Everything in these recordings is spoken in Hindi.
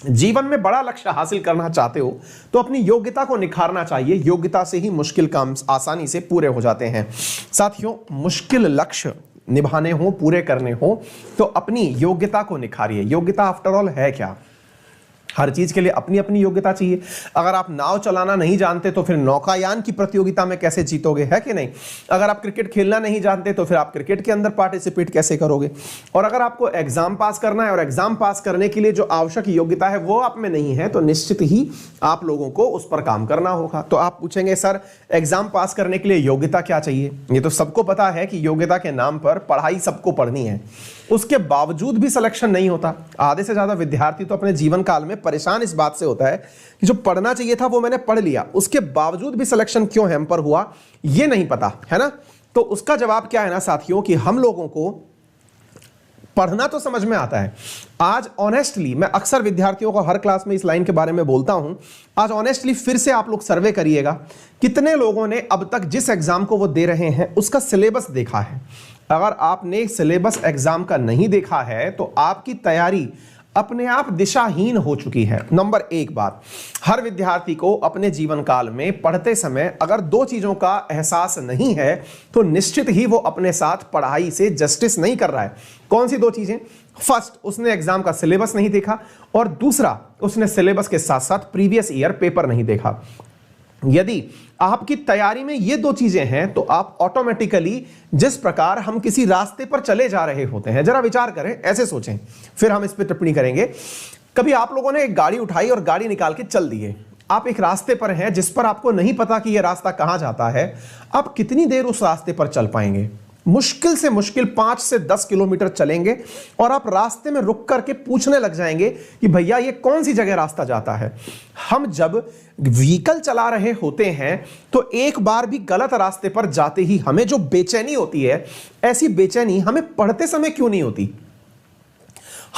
जीवन में बड़ा लक्ष्य हासिल करना चाहते हो तो अपनी योग्यता को निखारना चाहिए। योग्यता से ही मुश्किल काम आसानी से पूरे हो जाते हैं। साथियों, मुश्किल लक्ष्य निभाने हो, पूरे करने हो तो अपनी योग्यता को निखारिए। योग्यता आफ्टर ऑल है क्या? हर चीज के लिए अपनी अपनी योग्यता चाहिए। अगर आप नाव चलाना नहीं जानते तो फिर नौकायान की प्रतियोगिता में कैसे जीतोगे, है कि नहीं? अगर आप क्रिकेट खेलना नहीं जानते तो फिर आप क्रिकेट के अंदर पार्टिसिपेट कैसे करोगे? और अगर आपको एग्जाम पास करना है और एग्जाम पास करने के लिए जो आवश्यक योग्यता है वो आप में नहीं है तो निश्चित ही आप लोगों को उस पर काम करना होगा। तो आप पूछेंगे सर एग्जाम पास करने के लिए योग्यता क्या चाहिए? ये तो सबको पता है कि योग्यता के नाम पर पढ़ाई सबको पढ़नी है, उसके बावजूद भी सिलेक्शन नहीं होता। आधे से ज्यादा विद्यार्थी तो अपने जीवन काल में परेशान इस बात से होता है कि जो पढ़ना चाहिए था वो मैंने पढ़ लिया, उसके बावजूद भी सिलेक्शन क्यों हैम्पर हुआ ये नहीं पता, है ना? तो उसका जवाब क्या है ना साथियों, कि हम लोगों को पढ़ना तो समझ में आता है। आज ऑनेस्टली मैं अक्सर विद्यार्थियों को हर क्लास में इस लाइन के बारे में बोलता हूं। आज ऑनेस्टली फिर से आप लोग सर्वे करिएगा, कितने लोगों ने अब तक जिस एग्जाम को वो दे रहे हैं उसका सिलेबस देखा है? अगर आपने सिलेबस एग्जाम का नहीं देखा है तो आपकी तैयारी अपने आप दिशाहीन हो चुकी है। नंबर एक बात, हर विद्यार्थी को अपने जीवन काल में पढ़ते समय अगर दो चीजों का एहसास नहीं है तो निश्चित ही वो अपने साथ पढ़ाई से जस्टिस नहीं कर रहा है। कौन सी दो चीजें? फर्स्ट, उसने एग्जाम का सिलेबस नहीं देखा, और दूसरा, उसने सिलेबस के साथ साथ प्रीवियस ईयर पेपर नहीं देखा। यदि आपकी तैयारी में ये दो चीजें हैं तो आप ऑटोमेटिकली, जिस प्रकार हम किसी रास्ते पर चले जा रहे होते हैं, जरा विचार करें, ऐसे सोचें, फिर हम इस पर टिप्पणी करेंगे। कभी आप लोगों ने एक गाड़ी उठाई और गाड़ी निकाल के चल दिए। आप एक रास्ते पर हैं जिस पर आपको नहीं पता कि यह रास्ता कहां जाता है। आप कितनी देर उस रास्ते पर चल पाएंगे? मुश्किल से मुश्किल 5 से 10 किलोमीटर चलेंगे और आप रास्ते में रुक करके पूछने लग जाएंगे कि भैया ये कौन सी जगह रास्ता जाता है। हम जब व्हीकल चला रहे होते हैं तो एक बार भी गलत रास्ते पर जाते ही हमें जो बेचैनी होती है, ऐसी बेचैनी हमें पढ़ते समय क्यों नहीं होती?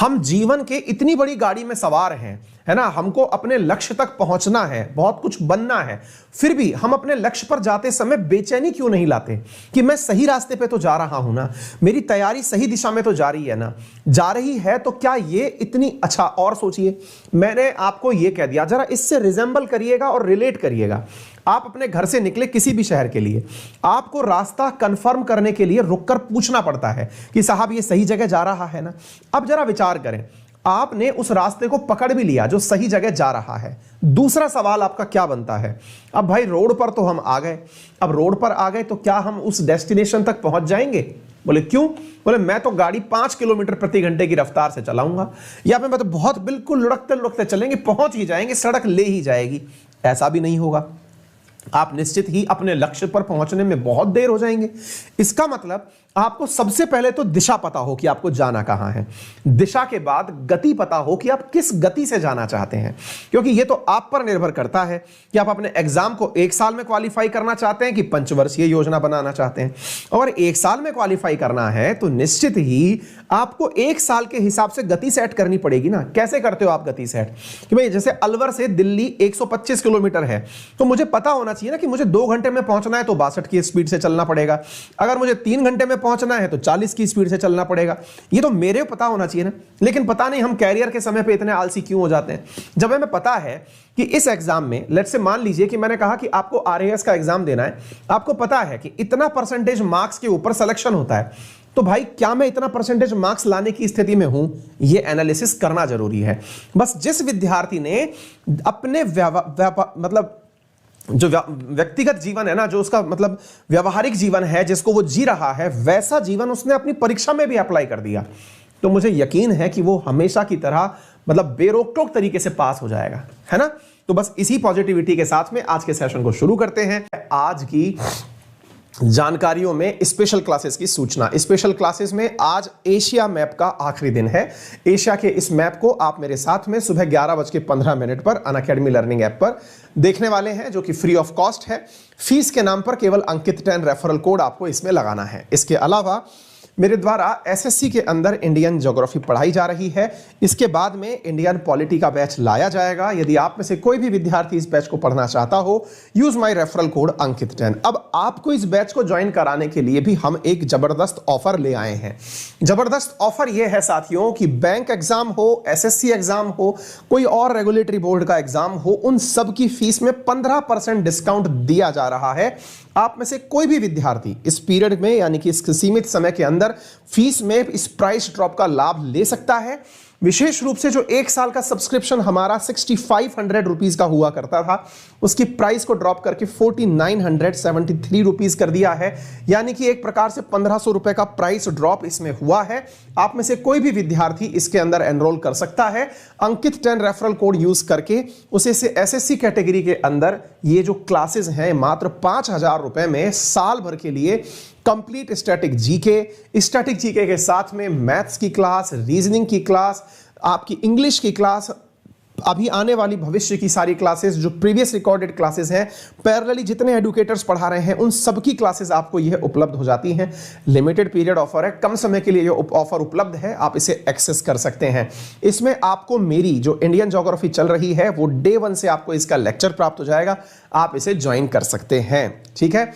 हम जीवन के इतनी बड़ी गाड़ी में सवार हैं, है ना, हमको अपने लक्ष्य तक पहुंचना है, बहुत कुछ बनना है, फिर भी हम अपने लक्ष्य पर जाते समय बेचैनी क्यों नहीं लाते कि मैं सही रास्ते पे तो जा रहा हूं ना, मेरी तैयारी सही दिशा में तो जा रही है ना? जा रही है तो क्या ये इतनी अच्छा? और सोचिए, मैंने आपको ये कह दिया, जरा इससे रिजेंबल करिएगा और रिलेट करिएगा। आप अपने घर से निकले किसी भी शहर के लिए, आपको रास्ता कंफर्म करने के लिए रुककर पूछना पड़ता है कि साहब ये सही जगह जा रहा है ना? अब जरा विचार करें, आपने उस रास्ते को पकड़ भी लिया जो सही जगह जा रहा है। दूसरा सवाल आपका क्या बनता है? अब भाई रोड पर तो हम आ गए, अब रोड पर आ गए तो क्या हम उस डेस्टिनेशन तक पहुंच जाएंगे? बोले क्यों? बोले मैं तो गाड़ी 5 किलोमीटर प्रति घंटे की रफ्तार से चलाऊंगा, या फिर मैं तो बहुत बिल्कुल लुढ़कते लुढ़कते चलेंगे, पहुंच ही जाएंगे, सड़क ले ही जाएगी। ऐसा भी नहीं होगा, आप निश्चित ही अपने लक्ष्य पर पहुंचने में बहुत देर हो जाएंगे। इसका मतलब आपको सबसे पहले तो दिशा पता हो कि आपको जाना कहां है, दिशा के बाद गति पता हो कि आप किस गति से जाना चाहते हैं, क्योंकि यह तो आप पर निर्भर करता है कि आप अपने एग्जाम को 1 साल में क्वालिफाई करना चाहते हैं कि पंचवर्षीय योजना बनाना चाहते हैं। अगर 1 साल में क्वालिफाई करना है तो निश्चित ही आपको 1 साल के हिसाब से गति सेट करनी पड़ेगी ना। कैसे करते हो आप गति सेट? कि भाई जैसे अलवर से दिल्ली 125 किलोमीटर है तो मुझे पता होना चाहिए ना कि मुझे 2 घंटे में पहुंचना है तो 62 की स्पीड से चलना पड़ेगा। अगर मुझे 3 घंटे में पहुंचना है तो 40 की स्पीड से चलना पड़ेगा। ये तो मेरे पता होना चाहिए ना। लेकिन पता नहीं हम कैरियर के समय पे इतने आलसी क्यों हो जाते हैं। जब हमें पता है कि इस एग्जाम में, लेट्स से मान लीजिए कि मैंने कहा कि आपको आरएएस का एग्जाम देना है, आपको पता है कि इतना परसेंटेज मार्क्स के ऊपर सिलेक्शन होता है, तो भाई क्या मैं इतना परसेंटेज मार्क्स लाने की स्थिति में हूं? ये एनालिसिस करना जरूरी है। बस जिस विद्यार्थी ने अपने मतलब जो व्यक्तिगत जीवन है ना, जो उसका मतलब व्यवहारिक जीवन है जिसको वो जी रहा है, वैसा जीवन उसने अपनी परीक्षा में भी अप्लाई कर दिया, तो मुझे यकीन है कि वो हमेशा की तरह मतलब बेरोक टोक तरीके से पास हो जाएगा, है ना। तो बस इसी पॉजिटिविटी के साथ में आज के सेशन को शुरू करते हैं। आज की जानकारियों में स्पेशल क्लासेस की सूचना। स्पेशल क्लासेस में आज एशिया मैप का आखिरी दिन है। एशिया के इस मैप को आप मेरे साथ में सुबह 11:15 पर अनअकैडमी लर्निंग ऐप पर देखने वाले हैं, जो कि फ्री ऑफ कॉस्ट है। फीस के नाम पर केवल अंकित 10 रेफरल कोड आपको इसमें लगाना है। इसके अलावा मेरे द्वारा एसएससी के अंदर इंडियन ज्योग्राफी पढ़ाई जा रही है। इसके बाद में इंडियन पॉलिटी का बैच लाया जाएगा। यदि आप में से कोई भी विद्यार्थी इस बैच को पढ़ना चाहता हो, यूज माय रेफरल कोड अंकित 10। अब आपको इस बैच को ज्वाइन कराने के लिए भी हम एक जबरदस्त ऑफर ले आए हैं। जबरदस्त ऑफर यह है साथियों कि बैंक एग्जाम हो, एसएससी एग्जाम हो, कोई और रेगुलेटरी बोर्ड का एग्जाम हो, उन सब की फीस में 15% डिस्काउंट दिया जा रहा है। आप में से कोई भी विद्यार्थी इस पीरियड में यानी कि इस सीमित समय के अंदर फीस में इस प्राइस ड्रॉप का लाभ ले सकता है। विशेष रूप से जो 1 साल का सब्सक्रिप्शन हमारा 6500 रुपीज का हुआ करता था, उसकी प्राइस को ड्रॉप करके 4973 रुपीज कर दिया है। यानी कि एक प्रकार से 1500 रुपए का प्राइस ड्रॉप इसमें हुआ है। आप में से कोई भी विद्यार्थी इसके अंदर एनरोल कर सकता है अंकित 10 रेफरल कोड यूज करके। उसे से एसएससी कैटेगरी के अंदर ये जो क्लासेस हैं मात्र 5000 रुपए में साल भर के लिए कंप्लीट स्टैटिक जीके के साथ में मैथ्स की क्लास, रीजनिंग की क्लास, आपकी इंग्लिश की क्लास, अभी आने वाली भविष्य की सारी क्लासेस, जो प्रीवियस रिकॉर्डेड क्लासेस हैं, पैरेलली जितने एडुकेटर्स पढ़ा रहे हैं, उन सब की क्लासेस आपको यह उपलब्ध हो जाती हैं। लिमिटेड पीरियड ऑफर है, कम समय के लिए यह ऑफर उपलब्ध है, आप इसे एक्सेस कर सकते हैं। इसमें आपको मेरी जो इंडियन ज्योग्राफी चल रही है वो डे 1 से आपको इसका लेक्चर प्राप्त हो जाएगा। आप इसे ज्वाइन कर सकते हैं। ठीक है।